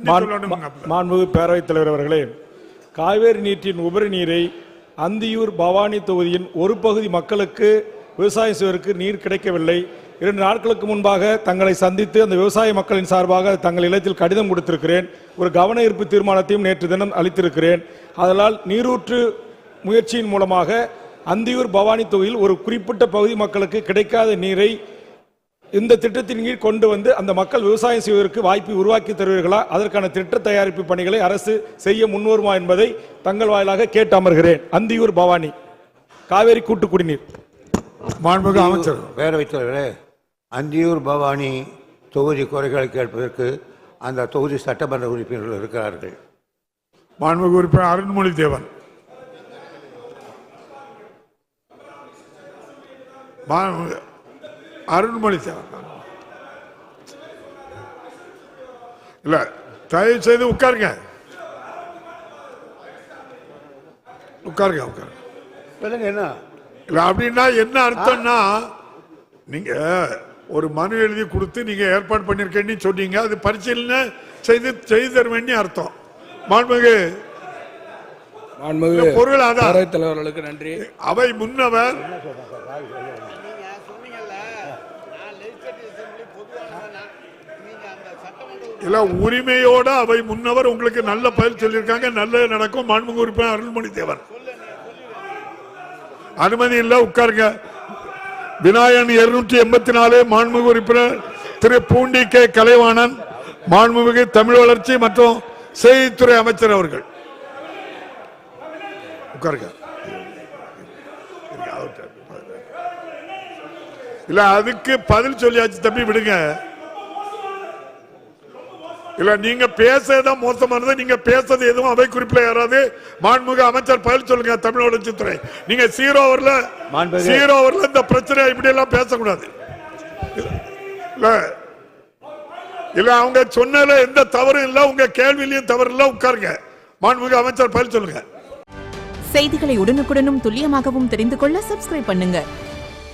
மாண்புமிகு பேரவைத் தலைவர் அவர்களே, காவேரி நீரின் உபரி நீரை அந்தியூர் பவானி தொகுதியின் ஒரு பகுதி மக்களுக்கு விவசாயம் செய்வதற்கு நீர் கிடைக்கவில்லை. 2 நாட்களுக்கு முன்பாக தங்களை சந்தித்து அந்த விவசாய மக்களின் சார்பாக தங்கள் இல்லத்தில் கடிதம் கொடுத்திருக்கிறேன். ஒரு கவன ஈர்ப்பு தீர்மானத்தையும் நேற்று தினம் அளித்திருக்கிறேன். அதனால் நீரூற்று முயற்சியின் மூலமாக அந்தியூர் பவானி தொகுதியில் ஒரு குறிப்பிட்ட பகுதி மக்களுக்கு கிடைக்காத நீரை இந்த திட்டத்தின் கீழ் கொண்டு வந்து அந்த மக்கள் விவசாயம் செய்வதற்கு வாய்ப்பை உருவாக்கி தருவீர்களா? அதற்கான திட்ட தயாரிப்பு பணிகளை அரசு செய்ய முன்வருமா என்பதை தங்கள் வாயிலாக கேட்டு அமர்கிறேன். அந்தியூர் பவானி காவேரி கூட்டு குடிநீர். மாண்புமிகு அமைச்சர். பேரவைத் தலைவரே, அந்தியூர் பவானி தொகுதி குறைகளை கேட்பதற்கு அந்த தொகுதி சட்டமன்ற உறுப்பினர்கள் இருக்கிறார்கள். மாண்புமிகு உறுப்பினர் அருண்மொழி தேவன். அருண்மொழி தேவன் இல்ல, தயவு செய்து உட்காருங்க. என்ன இல்ல அப்படின்னா என்ன அர்த்தம்னா, நீங்க ஒரு மனு எழுதி கொடுத்து நீங்க ஏற்பாடு பண்ணிருக்கேன்னு சொன்னீங்க, அது பரிசீலனை செய்து தர வேண்டிய அர்த்தம். மாண்புமிகு பொருள் ஆதார தலைவர்களுக்கு நன்றி. அவை முன்னவர் இல்ல உரிமையோட அவை முன்னவர் உங்களுக்கு நல்ல பதில் சொல்லியிருக்காங்க. நல்லது நடக்கும். மாண்புமிகு உறுப்பினர் அருள்மொழி தேவன். அனுமதி இல்ல, உட்காருங்க. விநாயகன் 284 மாண்புமிகு உறுப்பினர் திரு பூண்டி கே கலைவாணன், மாண்புமிகு தமிழ் வளர்ச்சி மற்றும் செய்தித்துறை அமைச்சர் அவர்கள். உட்காருங்க. இல்ல அதுக்கு பதில் சொல்லியாச்சு தம்பி, விடுங்க. இல்ல நீங்க பேசதான் மோசமானது. நீங்க பேசுறது எதுவும் அவை குறிப்பில யாராவது மாண்புமிகு அமைச்சர் பதில் சொல்லுங்க. தமிழ் வளர்ச்சித்துறை நீங்க 0 ஓவர்ல இந்த பிரச்சனை இப்படி எல்லாம் பேசக்கூடாது. இல்ல அவங்க சொன்னதுல எந்த தவறும் இல்ல, உங்க கேள்வியிலையும் தவறு இல்ல. உட்காருங்க. மாண்புமிகு அமைச்சர் பதில் சொல்லுங்க. செய்திகளை உடனுக்குடனும் துல்லியமாகவும் தெரிந்து கொள்ள சப்ஸ்கிரைப் பண்ணுங்க.